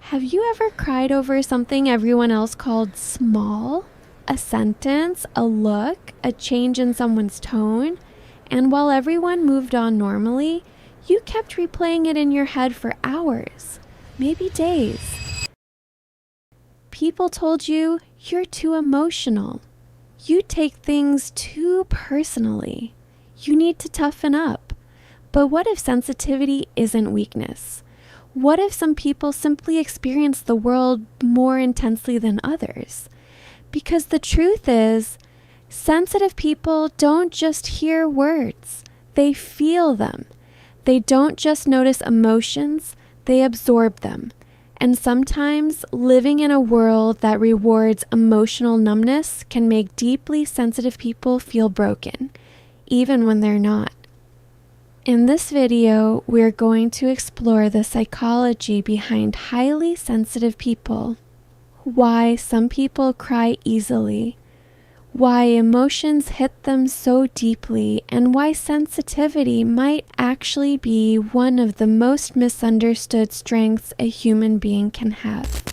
Have you ever cried over something everyone else called small? A sentence, a look, a change in someone's tone? And while everyone moved on normally, you kept replaying it in your head for hours, maybe days. People told you you're too emotional. You take things too personally. You need to toughen up. But what if sensitivity isn't weakness? What if some people simply experience the world more intensely than others? Because the truth is, sensitive people don't just hear words, they feel them. They don't just notice emotions, they absorb them. And sometimes living in a world that rewards emotional numbness can make deeply sensitive people feel broken, even when they're not. In this video, we're going to explore the psychology behind highly sensitive people, why some people cry easily, why emotions hit them so deeply, and why sensitivity might actually be one of the most misunderstood strengths a human being can have.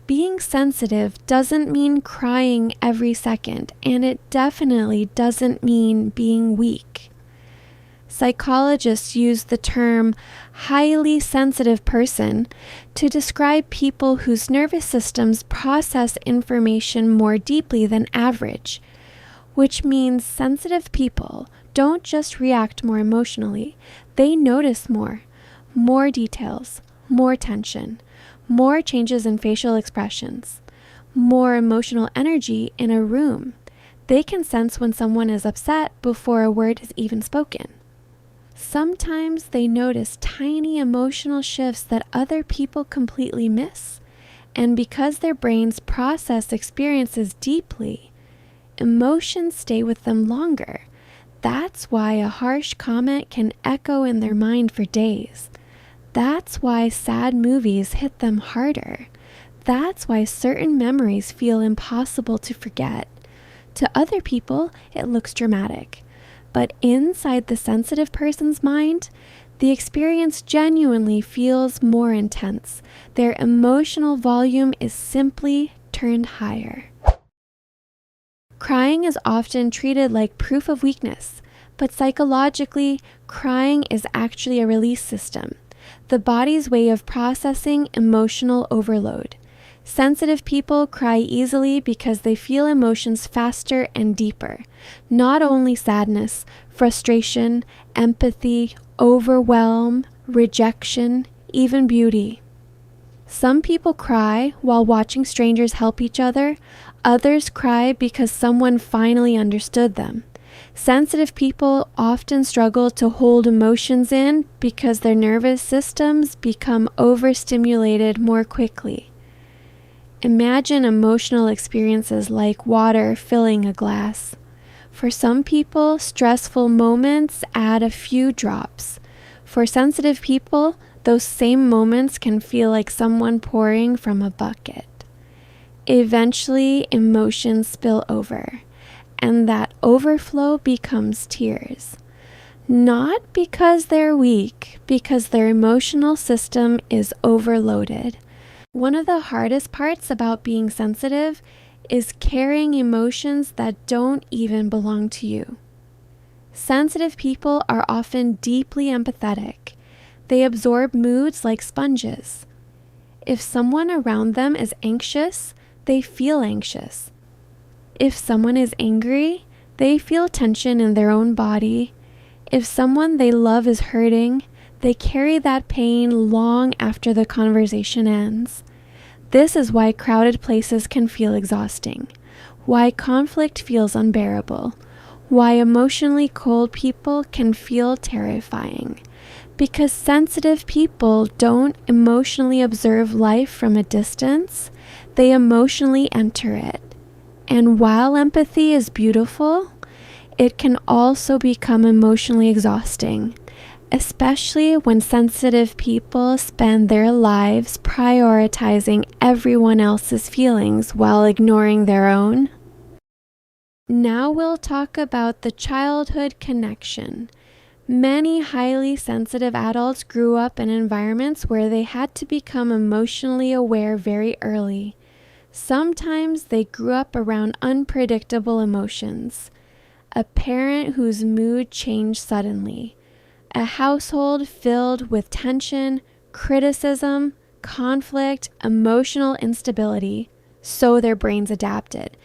Being sensitive doesn't mean crying every second, and it definitely doesn't mean being weak. Psychologists use the term highly sensitive person to describe people whose nervous systems process information more deeply than average, which means sensitive people don't just react more emotionally, they notice more details, more tension, more changes in facial expressions, more emotional energy in a room. They can sense when someone is upset before a word is even spoken. Sometimes they notice tiny emotional shifts that other people completely miss. And because their brains process experiences deeply, emotions stay with them longer. That's why a harsh comment can echo in their mind for days. That's why sad movies hit them harder. That's why certain memories feel impossible to forget. To other people, it looks dramatic. But inside the sensitive person's mind, the experience genuinely feels more intense. Their emotional volume is simply turned higher. Crying is often treated like proof of weakness, but psychologically, crying is actually a release system, the body's way of processing emotional overload. Sensitive people cry easily because they feel emotions faster and deeper. Not only sadness, frustration, empathy, overwhelm, rejection, even beauty. Some people cry while watching strangers help each other. Others cry because someone finally understood them. Sensitive people often struggle to hold emotions in because their nervous systems become overstimulated more quickly. Imagine emotional experiences like water filling a glass. For some people, stressful moments add a few drops. For sensitive people, those same moments can feel like someone pouring from a bucket. Eventually, emotions spill over, and that overflow becomes tears. Not because they're weak, because their emotional system is overloaded. One of the hardest parts about being sensitive is carrying emotions that don't even belong to you. Sensitive people are often deeply empathetic. They absorb moods like sponges. If someone around them is anxious, they feel anxious. If someone is angry, they feel tension in their own body. If someone they love is hurting, they carry that pain long after the conversation ends. This is why crowded places can feel exhausting, why conflict feels unbearable, why emotionally cold people can feel terrifying. Because sensitive people don't emotionally observe life from a distance, they emotionally enter it. And while empathy is beautiful, it can also become emotionally exhausting, especially when sensitive people spend their lives prioritizing everyone else's feelings while ignoring their own. Now we'll talk about the childhood connection. Many highly sensitive adults grew up in environments where they had to become emotionally aware very early. Sometimes they grew up around unpredictable emotions. A parent whose mood changed suddenly. A household filled with tension, criticism, conflict, emotional instability. So their brains adapted.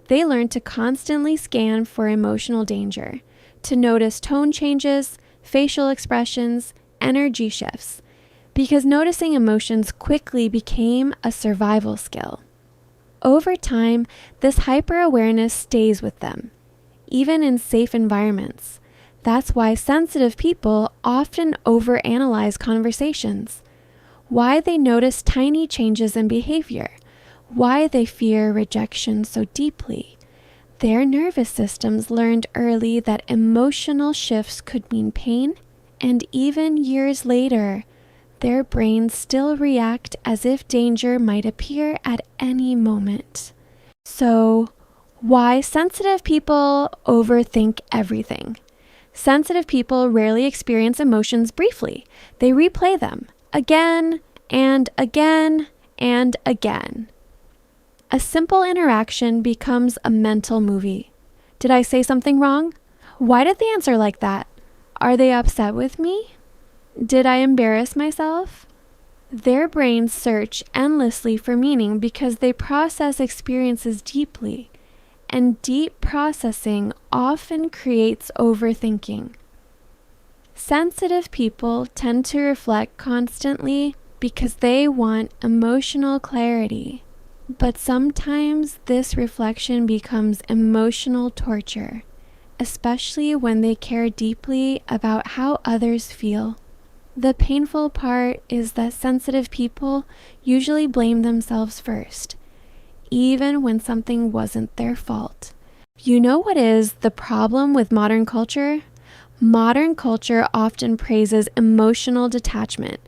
They learned to constantly scan for emotional danger, to notice tone changes, facial expressions, energy shifts, because noticing emotions quickly became a survival skill. Over time, this hyper-awareness stays with them, even in safe environments. That's why sensitive people often overanalyze conversations, why they notice tiny changes in behavior, why they fear rejection so deeply. Their nervous systems learned early that emotional shifts could mean pain, and even years later, their brains still react as if danger might appear at any moment. So, why sensitive people overthink everything? Sensitive people rarely experience emotions briefly. They replay them again and again and again. A simple interaction becomes a mental movie. Did I say something wrong? Why did they answer like that? Are they upset with me? Did I embarrass myself? Their brains search endlessly for meaning because they process experiences deeply, and deep processing often creates overthinking. Sensitive people tend to reflect constantly because they want emotional clarity. But sometimes this reflection becomes emotional torture, especially when they care deeply about how others feel. The painful part is that sensitive people usually blame themselves first, even when something wasn't their fault. You know what is the problem with modern culture? Modern culture often praises emotional detachment.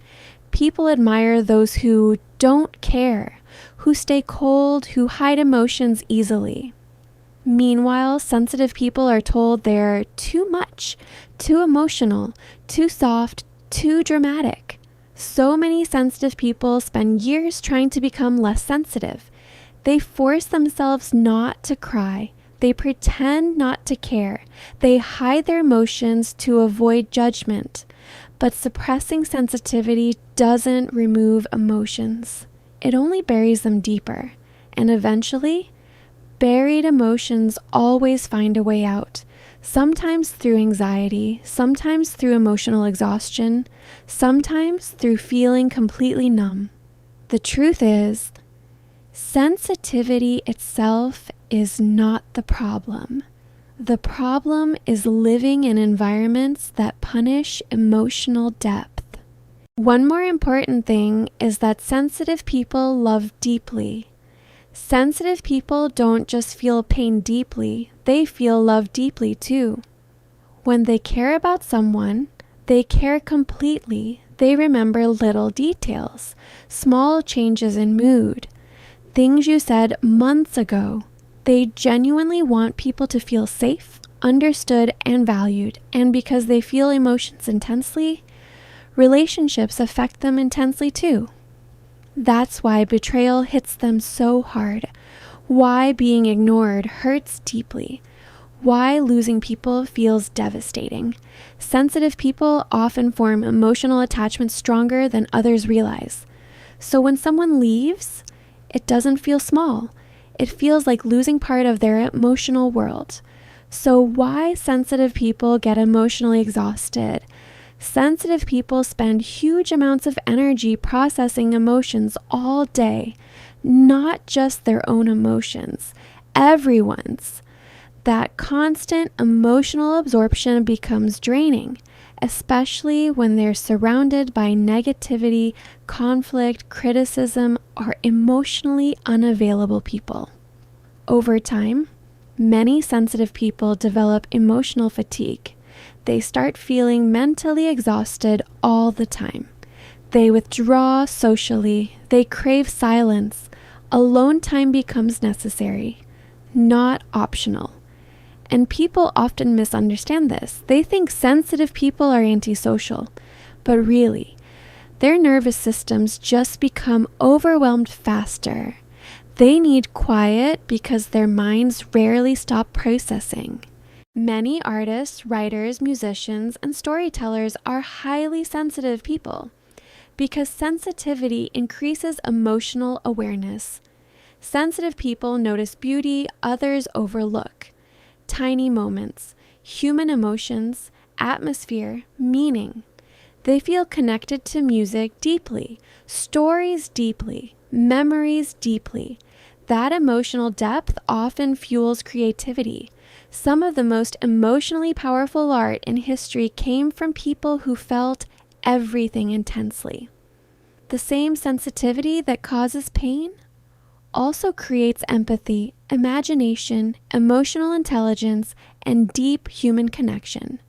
People admire those who don't care, who stay cold, who hide emotions easily. Meanwhile, sensitive people are told they're too much, too emotional, too soft, too dramatic. So many sensitive people spend years trying to become less sensitive. They force themselves not to cry. They pretend not to care. They hide their emotions to avoid judgment. But suppressing sensitivity doesn't remove emotions. It only buries them deeper. And eventually, buried emotions always find a way out. Sometimes through anxiety, sometimes through emotional exhaustion, sometimes through feeling completely numb. The truth is, sensitivity itself is not the problem. The problem is living in environments that punish emotional depth. One more important thing is that sensitive people love deeply. Sensitive people don't just feel pain deeply, they feel love deeply too. When they care about someone, they care completely. They remember little details, small changes in mood, things you said months ago. They genuinely want people to feel safe, understood, and valued. And because they feel emotions intensely, relationships affect them intensely too. That's why betrayal hits them so hard, why being ignored hurts deeply, why losing people feels devastating. Sensitive people often form emotional attachments stronger than others realize. So when someone leaves, it doesn't feel small. It feels like losing part of their emotional world. So why sensitive people get emotionally exhausted? Sensitive people spend huge amounts of energy processing emotions all day, not just their own emotions, everyone's. That constant emotional absorption becomes draining, especially when they're surrounded by negativity, conflict, criticism, or emotionally unavailable people. Over time, many sensitive people develop emotional fatigue. They start feeling mentally exhausted all the time. They withdraw socially. They crave silence. Alone time becomes necessary, not optional. And people often misunderstand this. They think sensitive people are antisocial, but really, their nervous systems just become overwhelmed faster. They need quiet because their minds rarely stop processing. Many artists, writers, musicians, and storytellers are highly sensitive people because sensitivity increases emotional awareness. Sensitive people notice beauty others overlook, tiny moments, human emotions, atmosphere, meaning. They feel connected to music deeply, stories deeply, memories deeply. That emotional depth often fuels creativity. Some of the most emotionally powerful art in history came from people who felt everything intensely. The same sensitivity that causes pain also creates empathy, imagination, emotional intelligence, and deep human connection.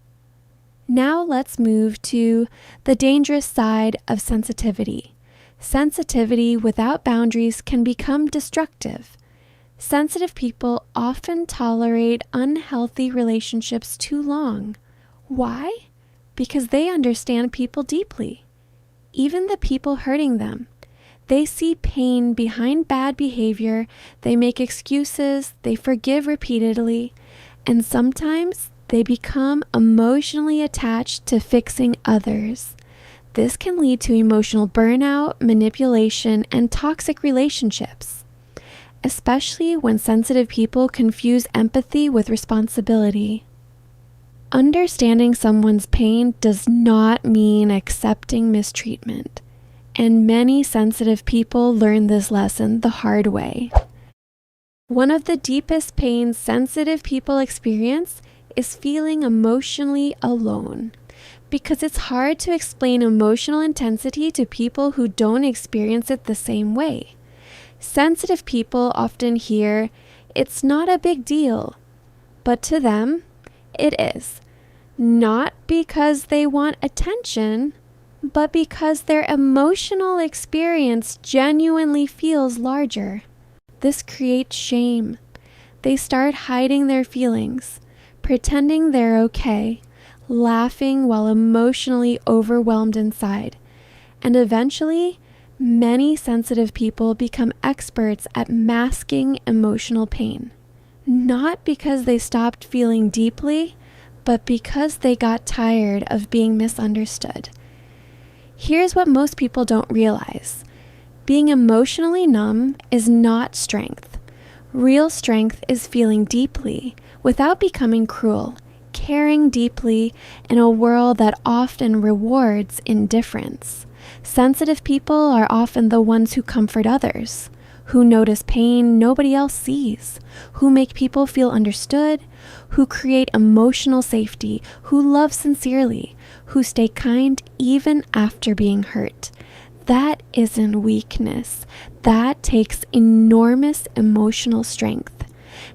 Now let's move to the dangerous side of sensitivity. Sensitivity without boundaries can become destructive. Sensitive people often tolerate unhealthy relationships too long. Why? Because they understand people deeply, even the people hurting them. They see pain behind bad behavior, they make excuses, they forgive repeatedly, and sometimes they become emotionally attached to fixing others. This can lead to emotional burnout, manipulation, and toxic relationships, especially when sensitive people confuse empathy with responsibility. Understanding someone's pain does not mean accepting mistreatment, and many sensitive people learn this lesson the hard way. One of the deepest pains sensitive people experience is feeling emotionally alone, because it's hard to explain emotional intensity to people who don't experience it the same way. Sensitive people often hear, "It's not a big deal," but to them, it is. Not because they want attention, but because their emotional experience genuinely feels larger. This creates shame. They start hiding their feelings, pretending they're okay, laughing while emotionally overwhelmed inside. And eventually, many sensitive people become experts at masking emotional pain. Not because they stopped feeling deeply, but because they got tired of being misunderstood. Here's what most people don't realize. Being emotionally numb is not strength. Real strength is feeling deeply without becoming cruel, caring deeply in a world that often rewards indifference. Sensitive people are often the ones who comfort others, who notice pain nobody else sees, who make people feel understood, who create emotional safety, who love sincerely, who stay kind even after being hurt. That isn't weakness. That takes enormous emotional strength.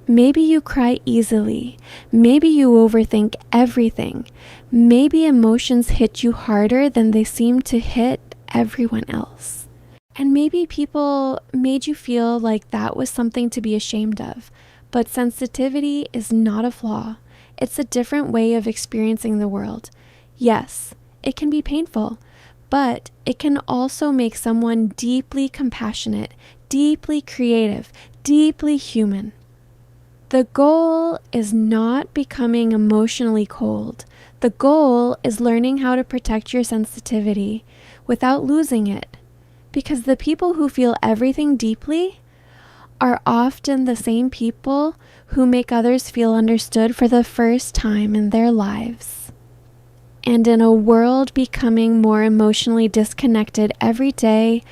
Maybe you cry easily. Maybe you overthink everything. Maybe emotions hit you harder than they seem to hit everyone else. And maybe people made you feel like that was something to be ashamed of. But sensitivity is not a flaw. It's a different way of experiencing the world. Yes, it can be painful, but it can also make someone deeply compassionate, deeply creative, deeply human. The goal is not becoming emotionally cold. The goal is learning how to protect your sensitivity without losing it. Because the people who feel everything deeply are often the same people who make others feel understood for the first time in their lives. And in a world becoming more emotionally disconnected every day,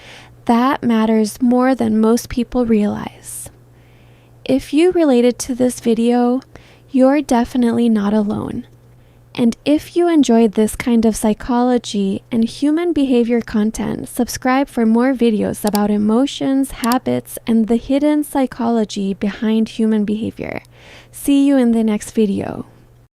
that matters more than most people realize. If you related to this video, you're definitely not alone. And if you enjoyed this kind of psychology and human behavior content, subscribe for more videos about emotions, habits, and the hidden psychology behind human behavior. See you in the next video.